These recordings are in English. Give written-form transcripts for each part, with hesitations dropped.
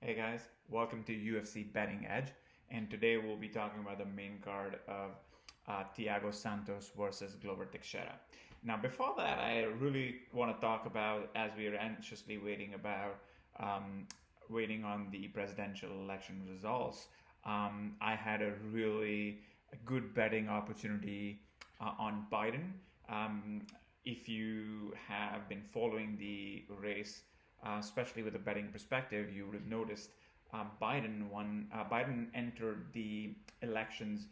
Hey guys, welcome to UFC Betting Edge, and today we'll be talking about the main card of Thiago Santos versus Glover Teixeira. Now, before that, I really want to talk about, as we are anxiously um, waiting on the presidential election results. I had a really good betting opportunity on Biden. Um, if you have been following the race, especially with a betting perspective, you would have noticed Biden won. Biden entered the elections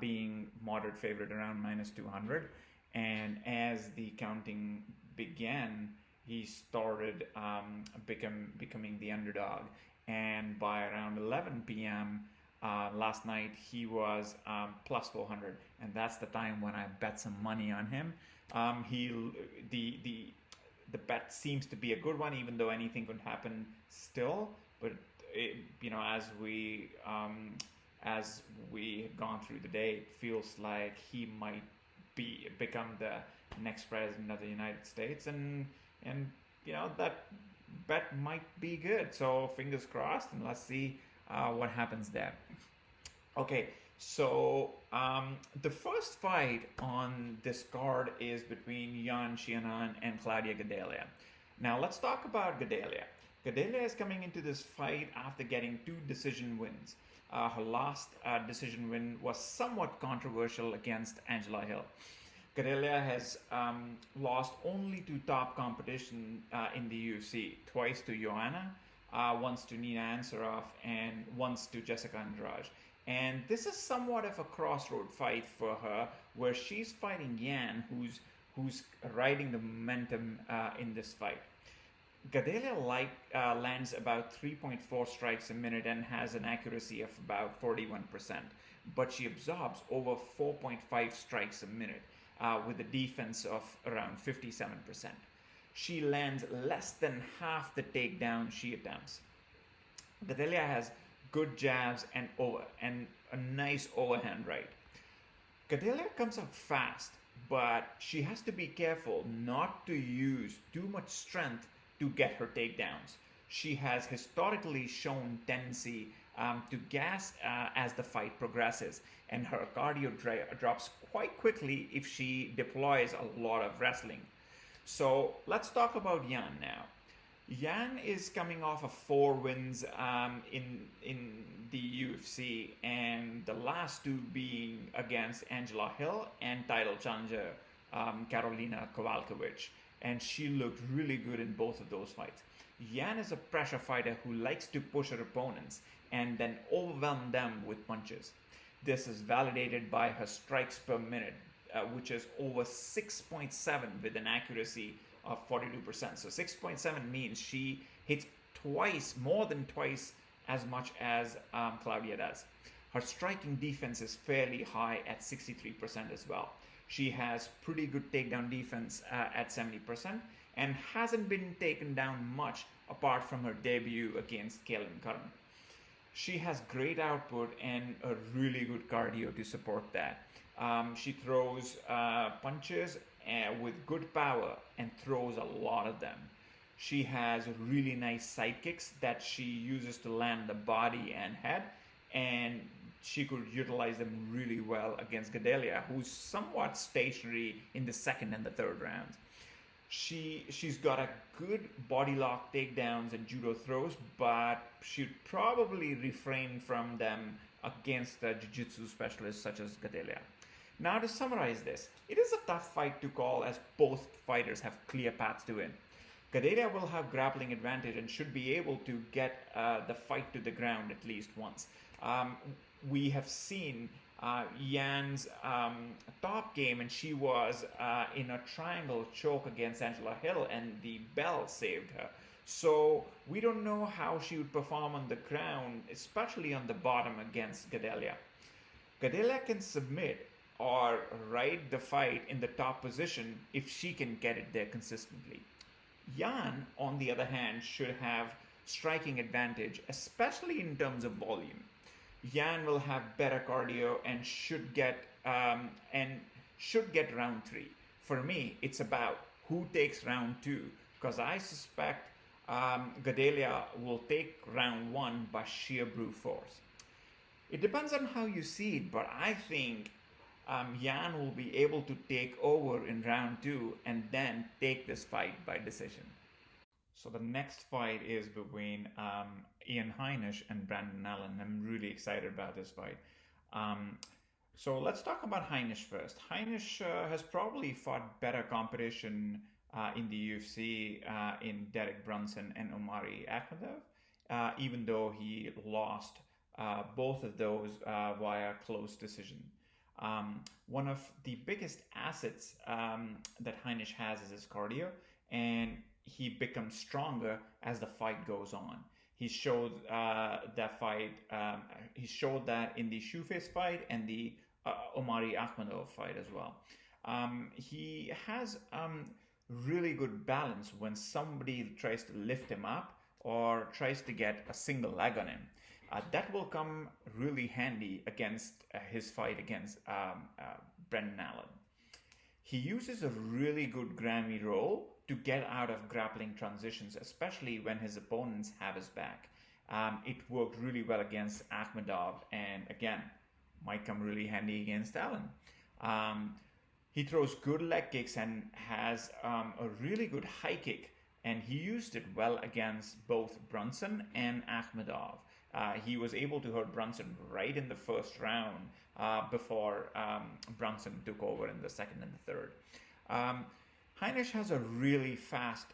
being moderate favorite around minus 200, and as the counting began, he started becoming the underdog. And by around 11 p.m. Last night, he was plus 400, and that's the time when I bet some money on him. He the bet seems to be a good one, even though anything could happen still. But as we have gone through the day, it feels like he might become the next president of the United States, and that bet might be good. So fingers crossed, and let's see what happens there. Okay, so the first fight on this card is between Yan Xiaonan and Claudia Gadelha. Now let's talk about Gadelha. Gadelha is coming into this fight after getting two decision wins. Her last decision win was somewhat controversial against Angela Hill. Gadelha has lost only to top competition in the UFC, twice to Joanna, once to Nina Ansaroff, and once to Jessica Andrade. And this is somewhat of a crossroad fight for her, where she's fighting Yan, who's riding the momentum in this fight. Gadelha lands about 3.4 strikes a minute and has an accuracy of about 41%, but she absorbs over 4.5 strikes a minute with a defense of around 57%. She lands less than half the takedown she attempts. Gadelha has good jabs and a nice overhand right. Gadelha comes up fast, but she has to be careful not to use too much strength to get her takedowns. She has historically shown tendency to gas as the fight progresses, and her cardio drops quite quickly if she deploys a lot of wrestling. So let's talk about Yan now. Yan is coming off of 4 wins in the UFC, and the last two being against Angela Hill and title challenger Karolina Kowalkiewicz, and she looked really good in both of those fights. Yan is a pressure fighter who likes to push her opponents and then overwhelm them with punches. This is validated by her strikes per minute, which is over 6.7 with an accuracy of 42%. So 6.7 means she hits more than twice as much as Claudia does. Her striking defense is fairly high at 63% as well. She has pretty good takedown defense at 70% and hasn't been taken down much apart from her debut against Khaled. She has great output and a really good cardio to support that. She throws punches with good power and throws a lot of them. She has really nice side kicks that she uses to land the body and head, and she could utilize them really well against Gadelha, who's somewhat stationary in the second and the third rounds. She's got a good body lock takedowns and judo throws, but she'd probably refrain from them against the jiu-jitsu specialists such as Gadelha. Now to summarize this, it is a tough fight to call as both fighters have clear paths to win. Gadelha will have grappling advantage and should be able to get the fight to the ground at least once. We have seen Yan's top game, and she was in a triangle choke against Angela Hill, and the bell saved her. So we don't know how she would perform on the ground, especially on the bottom against Gadelha. Gadelha can submit or ride the fight in the top position if she can get it there consistently. Yan, on the other hand, should have striking advantage, especially in terms of volume. Yan will have better cardio and should get round 3. For me, it's about who takes round 2, because I suspect Gadelha will take round one by sheer brute force. It depends on how you see it, but I think Iain will be able to take over in round two and then take this fight by decision. So the next fight is between Iain Heinisch and Brandon Allen. I'm really excited about this fight. Um, so let's talk about Heinisch first. Heinisch has probably fought better competition in the UFC in Derek Brunson and Omari Akhmedov, even though he lost both of those via close decision. One of the biggest assets that Heinisch has is his cardio, and he becomes stronger as the fight goes on. He showed that fight. He showed that in the Shoeface fight and the Omari Akhmedov fight as well. He has really good balance when somebody tries to lift him up or tries to get a single leg on him. That will come really handy against his fight against Brendan Allen. He uses a really good Grammy roll to get out of grappling transitions, especially when his opponents have his back. It worked really well against Akhmedov, and again, might come really handy against Allen. He throws good leg kicks and has a really good high kick, and he used it well against both Brunson and Akhmedov. He was able to hurt Brunson right in the first round before Brunson took over in the second and the third. Heinisch has a really fast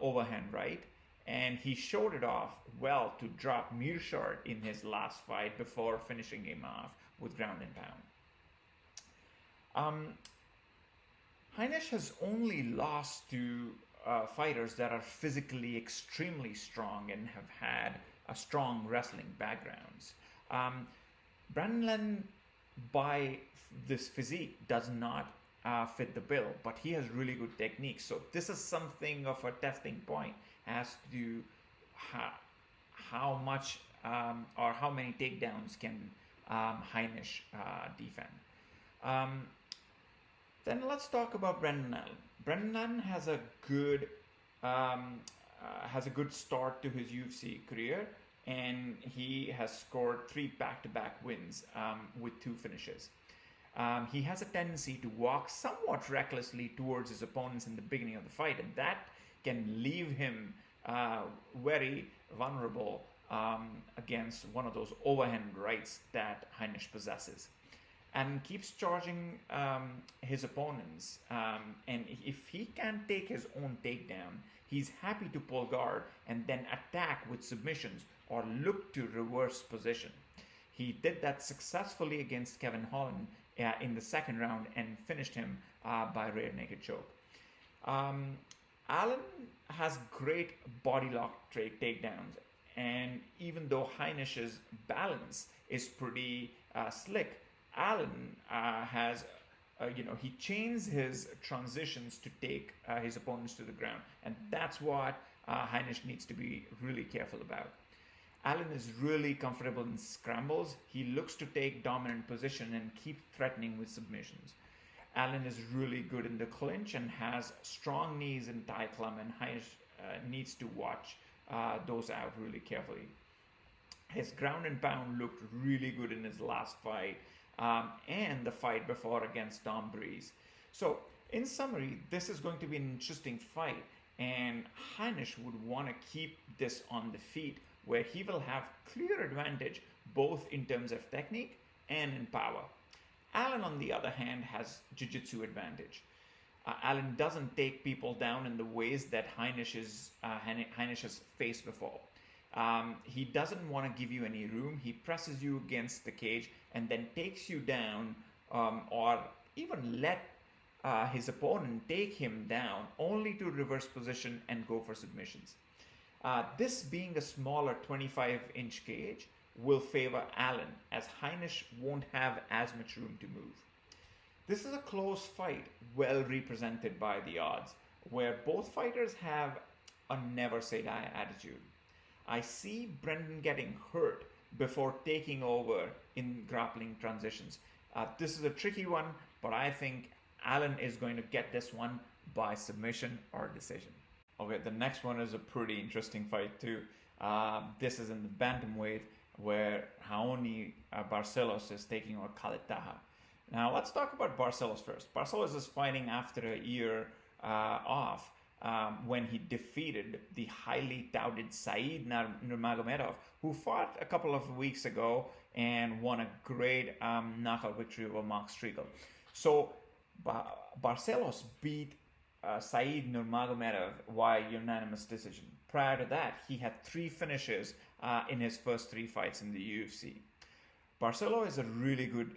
overhand right, and he showed it off well to drop Meerschaert in his last fight before finishing him off with ground and pound. Heinisch has only lost to fighters that are physically extremely strong and have had a strong wrestling backgrounds. Brandon, by this physique, does not fit the bill, but he has really good technique. So this is something of a testing point as to how much or how many takedowns can Heinisch defend. Then let's talk about Brendan Allen. Brendan Allen has a good start to his UFC career, and he has scored 3 back-to-back wins with 2 finishes. He has a tendency to walk somewhat recklessly towards his opponents in the beginning of the fight, and that can leave him very vulnerable against one of those overhand rights that Heinisch possesses. And keeps charging his opponents. And if he can take his own takedown, he's happy to pull guard and then attack with submissions or look to reverse position. He did that successfully against Kevin Holland in the second round and finished him by rear naked choke. Allen has great body lock takedowns, and even though Heinisch's balance is pretty slick, Allen has, he chains his transitions to take his opponents to the ground, and that's what Heinisch needs to be really careful about. Allen is really comfortable in scrambles. He looks to take dominant position and keep threatening with submissions. Allen is really good in the clinch and has strong knees in Thai club, and Heinisch needs to watch those out really carefully. His ground and pound looked really good in his last fight. And the fight before against Tom Breeze. So, in summary, this is going to be an interesting fight, and Heinisch would want to keep this on the feet, where he will have clear advantage both in terms of technique and in power. Allen, on the other hand, has jiu-jitsu advantage. Allen doesn't take people down in the ways that Heinisch has faced before. He doesn't want to give you any room. He presses you against the cage and then takes you down, or even let his opponent take him down, only to reverse position and go for submissions. This being a smaller 25-inch cage will favor Allen, as Heinisch won't have as much room to move. This is a close fight, well represented by the odds, where both fighters have a never say die attitude. I see Brendan getting hurt before taking over in grappling transitions. This is a tricky one, but I think Allen is going to get this one by submission or decision. Okay, the next one is a pretty interesting fight too. This is in the bantamweight where Barcelos is taking on Khaled Taha. Now let's talk about Barcelos first. Barcelos is fighting after a year off when he defeated the highly touted Said Nurmagomedov, who fought a couple of weeks ago and won a great knockout victory over Mark Striegel. So Barcelos beat Said Nurmagomedov via unanimous decision. Prior to that, he had 3 finishes in his first 3 fights in the UFC. Barcelos is a really good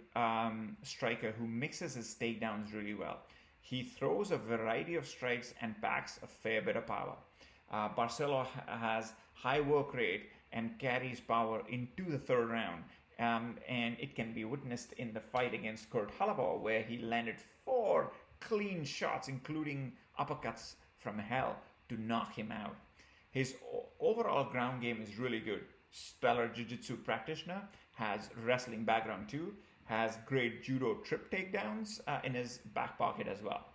striker who mixes his takedowns really well. He throws a variety of strikes and packs a fair bit of power. Barcelos has high work rate and carries power into the 3rd round. And it can be witnessed in the fight against Kurt Holobaugh, where he landed 4 clean shots, including uppercuts from hell, to knock him out. His overall ground game is really good. Stellar jiu-jitsu practitioner, has wrestling background too, has great judo trip takedowns in his back pocket as well.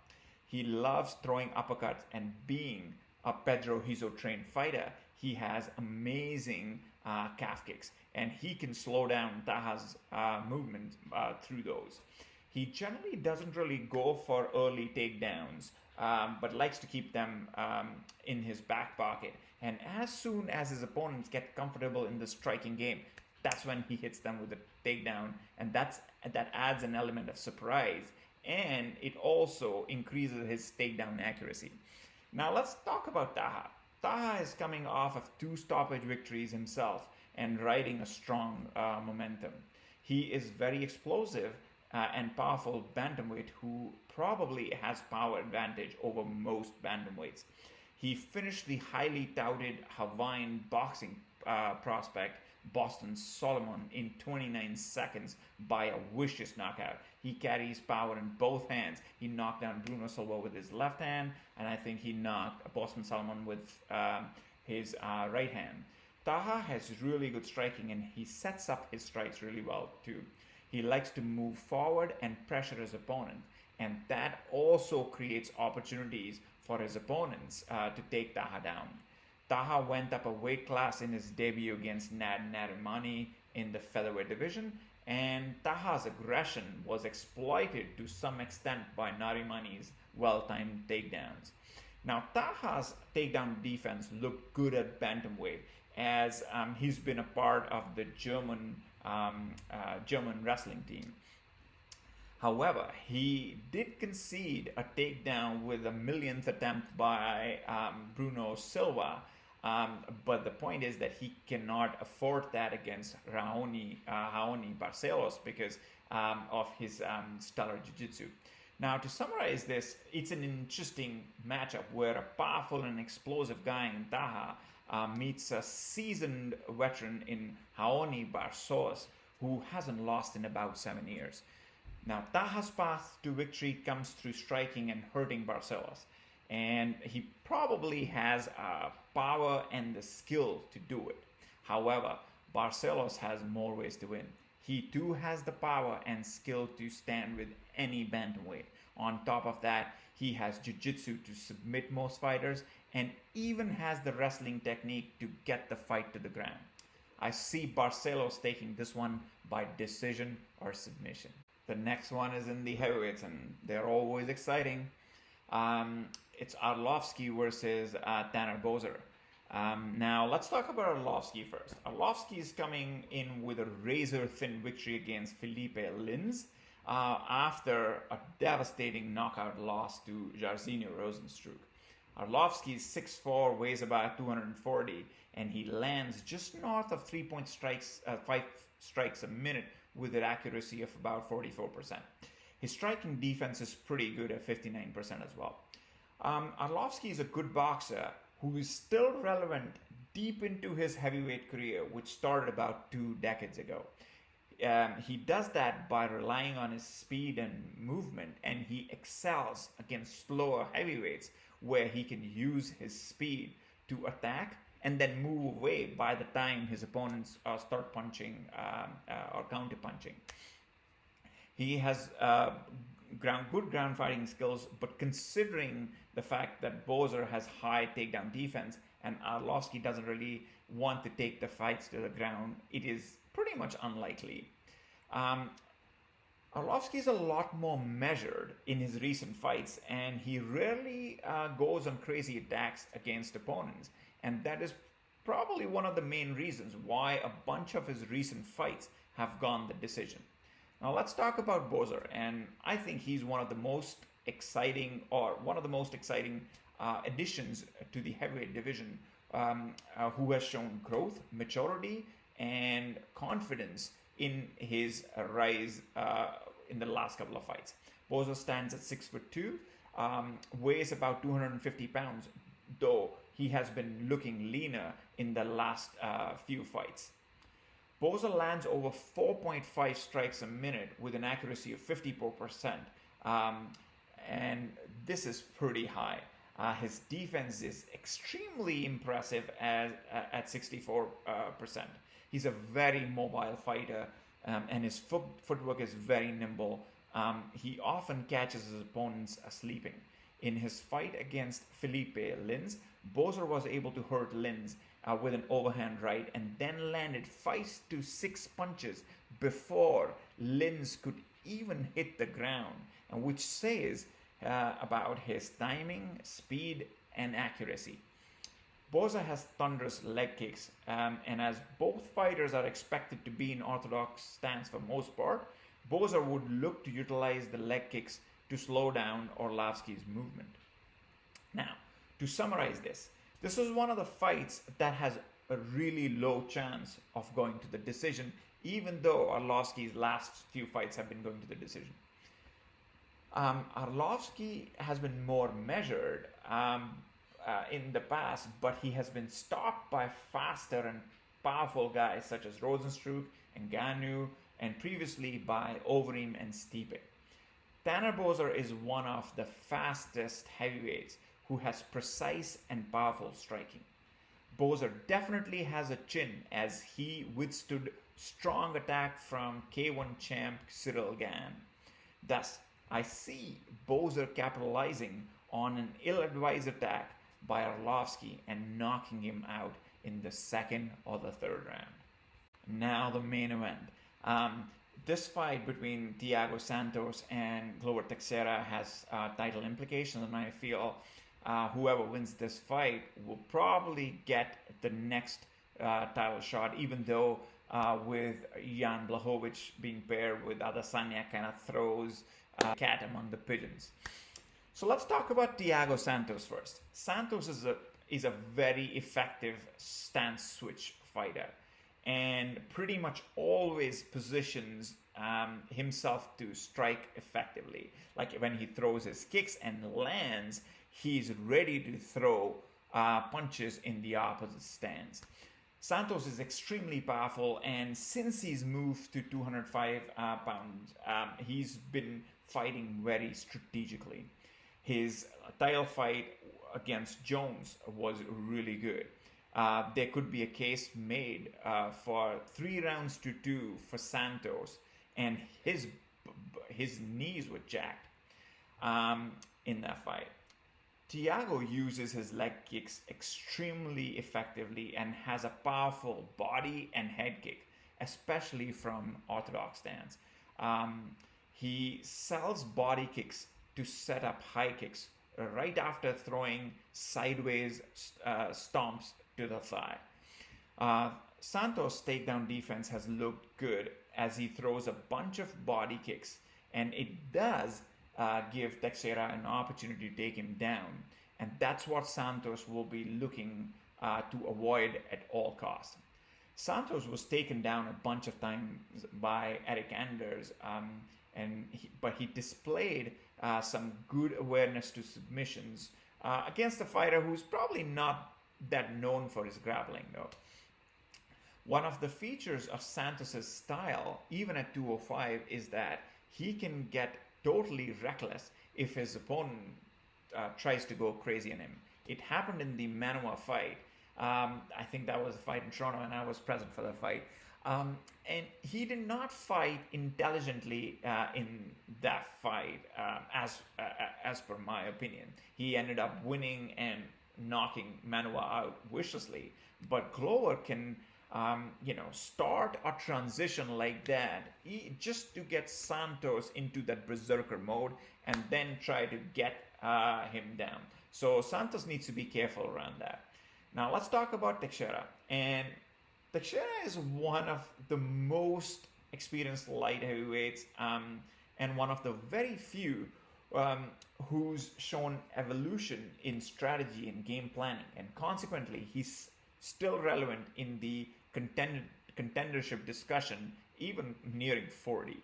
He loves throwing uppercuts, and being a Pedro Hizo trained fighter, he has amazing calf kicks, and he can slow down Taha's movement through those. He generally doesn't really go for early takedowns, but likes to keep them in his back pocket. And as soon as his opponents get comfortable in the striking game, that's when he hits them with a takedown, and that adds an element of surprise, and it also increases his takedown accuracy. Now let's talk about Taha. Taha is coming off of 2 stoppage victories himself and riding a strong momentum. He is very explosive and powerful bantamweight who probably has power advantage over most bantamweights. He finished the highly touted Hawaiian boxing prospect Boston Solomon in 29 seconds by a vicious knockout. He carries power in both hands. He knocked down Bruno Silva with his left hand, and I think he knocked Boston Solomon with his right hand. Taha has really good striking, and he sets up his strikes really well too. He likes to move forward and pressure his opponent, and that also creates opportunities for his opponents to take Taha down. Taha went up a weight class in his debut against Nad Narimani in the featherweight division, and Taha's aggression was exploited to some extent by Narimani's well-timed takedowns. Now, Taha's takedown defense looked good at bantamweight, as he's been a part of the German wrestling team. However, he did concede a takedown with a millionth attempt by Bruno Silva. But the point is that he cannot afford that against Raoni Barcelos because of his stellar jiu-jitsu. Now, to summarize this, it's an interesting matchup where a powerful and explosive guy in Taha meets a seasoned veteran in Raoni Barcelos, who hasn't lost in about 7 years. Now, Taha's path to victory comes through striking and hurting Barcelos, and he probably has power and the skill to do it. However, Barcelos has more ways to win. He too has the power and skill to stand with any bantamweight. On top of that, he has jiu-jitsu to submit most fighters and even has the wrestling technique to get the fight to the ground. I see Barcelos taking this one by decision or submission. The next one is in the heavyweights, and they're always exciting. It's Arlovski versus Tanner Boser. Now, let's talk about Arlovski first. Arlovski is coming in with a razor-thin victory against Felipe Lins after a devastating knockout loss to Jairzinho Rozenstruik. Arlovski is 6'4", weighs about 240, and he lands just north of 5 strikes a minute with an accuracy of about 44%. His striking defense is pretty good at 59% as well. Arlovski is a good boxer who is still relevant deep into his heavyweight career, which started about 2 decades ago. He does that by relying on his speed and movement, and he excels against slower heavyweights where he can use his speed to attack and then move away by the time his opponents start punching or counter punching. He has good ground fighting skills, but considering the fact that Boser has high takedown defense and Arlovski doesn't really want to take the fights to the ground, it is pretty much unlikely. Arlovski is a lot more measured in his recent fights, and he rarely goes on crazy attacks against opponents. And that is probably one of the main reasons why a bunch of his recent fights have gone the decision. Now let's talk about Boser, and I think he's one of the most exciting additions to the heavyweight division, who has shown growth, maturity, and confidence in his rise in the last couple of fights. Boser stands at 6'2", weighs about 250 pounds, though he has been looking leaner in the last few fights. Boser lands over 4.5 strikes a minute with an accuracy of 54%, and this is pretty high. His defense is extremely impressive at 64%. He's a very mobile fighter, and his footwork is very nimble. He often catches his opponents sleeping. In his fight against Felipe Lins, Boser was able to hurt Lins with an overhand right and then landed 5 to 6 punches before Lins could even hit the ground, and which says about his timing, speed, and accuracy. Boser has thunderous leg kicks, and as both fighters are expected to be in orthodox stance for most part, Boser would look to utilize the leg kicks to slow down Arlovski's movement. Now, to summarize this is one of the fights that has a really low chance of going to the decision, even though Arlovski's last few fights have been going to the decision. Arlovski has been more measured in the past, but he has been stopped by faster and powerful guys such as Rosenstruck and Ngannou, and previously by Overeem and Stipe. Tanner Boser is one of the fastest heavyweights who has precise and powerful striking. Boser definitely has a chin, as he withstood strong attack from K1 champ Cyril Gane. Thus, I see Boser capitalizing on an ill-advised attack by Arlovski and knocking him out in the second or the third round. Now the main event. This fight between Thiago Santos and Glover Teixeira has title implications, and I feel whoever wins this fight will probably get the next title shot, even though with Jan Blachowicz being paired with Adesanya kind of throws cat among the pigeons. So let's talk about Thiago Santos first. Santos is a very effective stance switch fighter, and pretty much always positions himself to strike effectively. Like when he throws his kicks and lands, he's ready to throw punches in the opposite stance. Santos is extremely powerful, and since he's moved to 205 pounds, he's been fighting very strategically. His title fight against Jones was really good. There could be a case made for 3 rounds to 2 for Santos, and his knees were jacked in that fight. Thiago uses his leg kicks extremely effectively and has a powerful body and head kick, especially from orthodox stance. He sells body kicks to set up high kicks right after throwing sideways stomps to the thigh. Santos' takedown defense has looked good as he throws a bunch of body kicks, and it does give Teixeira an opportunity to take him down, and that's what Santos will be looking to avoid at all costs. Santos was taken down a bunch of times by Eric Anders, but he displayed some good awareness to submissions against a fighter who's probably not that known for his grappling, though. One of the features of Santos's style, even at 205, is that he can get totally reckless if his opponent tries to go crazy on him. It happened in the Manoa fight. I think that was a fight in Toronto, and I was present for the fight. And he did not fight intelligently in that fight, as per my opinion. He ended up winning and knocking Manuwa out viciously. But Glover can, start a transition like that, just to get Santos into that berserker mode and then try to get him down. So Santos needs to be careful around that. Now let's talk about Teixeira. And Teixeira is one of the most experienced light heavyweights, and one of the very few who's shown evolution in strategy and game planning, and consequently he's still relevant in the contendership discussion even nearing 40.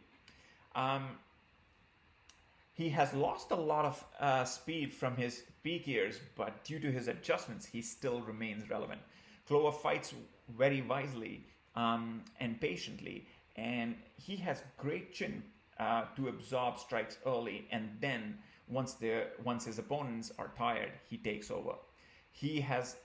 He has lost a lot of speed from his peak years, but due to his adjustments he still remains relevant. Glover fights very wisely and patiently, and he has great chin to absorb strikes early, and then once his opponents are tired, he takes over. He has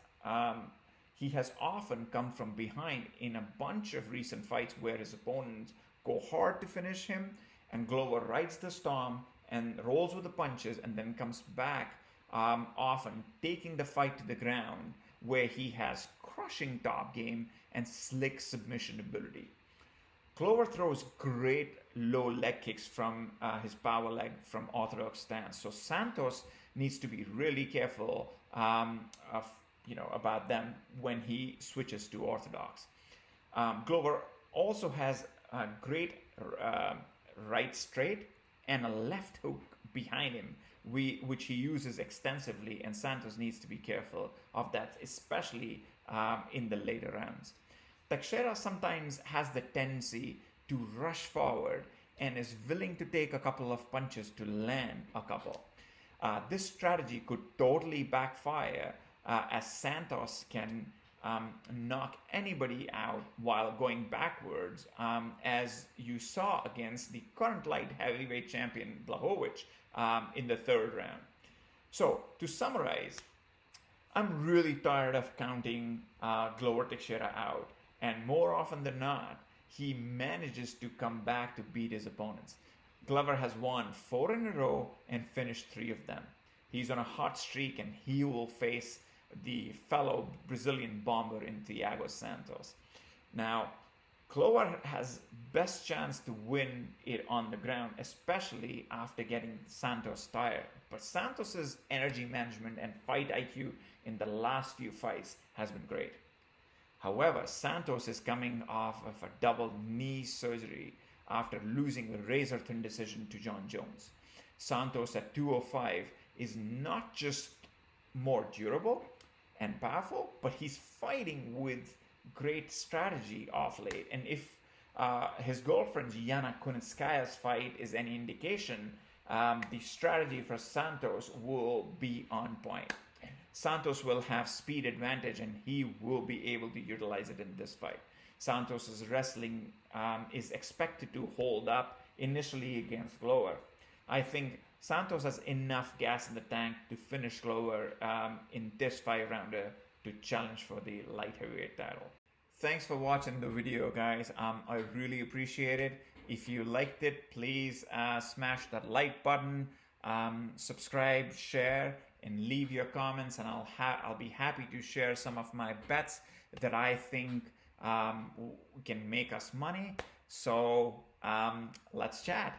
often come from behind in a bunch of recent fights where his opponents go hard to finish him, and Glover rides the storm and rolls with the punches, and then comes back, often taking the fight to the ground, where he has crushing top game and slick submission ability. Glover throws great low leg kicks from his power leg from orthodox stance. So Santos needs to be really careful about them when he switches to orthodox. Glover also has a great right straight and a left hook behind him, which he uses extensively, and Santos needs to be careful of that, especially in the later rounds. Teixeira sometimes has the tendency to rush forward and is willing to take a couple of punches to land a couple. This strategy could totally backfire, as Santos can knock anybody out while going backwards, as you saw against the current light heavyweight champion Blachowicz in the third round. So to summarize, I'm really tired of counting Glover Teixeira out, and more often than not, he manages to come back to beat his opponents. Glover has won 4 in a row and finished 3 of them. He's on a hot streak, and he will face the fellow Brazilian bomber in Thiago Santos. Now, Glover has best chance to win it on the ground, especially after getting Santos tired. But Santos's energy management and fight IQ in the last few fights has been great. However, Santos is coming off of a double knee surgery after losing a razor-thin decision to John Jones. Santos at 205 is not just more durable and powerful, but he's fighting with great strategy off late. And if his girlfriend Yana Kunitskaya's fight is any indication, the strategy for Santos will be on point. Santos will have speed advantage, and he will be able to utilize it in this fight. Santos's wrestling is expected to hold up initially against Glover. I think Santos has enough gas in the tank to finish Glover in this 5-rounder to challenge for the light heavyweight title. Thanks for watching the video, guys. I really appreciate it. If you liked it, please smash that like button, subscribe, share, and leave your comments, and I'll be happy to share some of my bets that I think can make us money. So let's chat.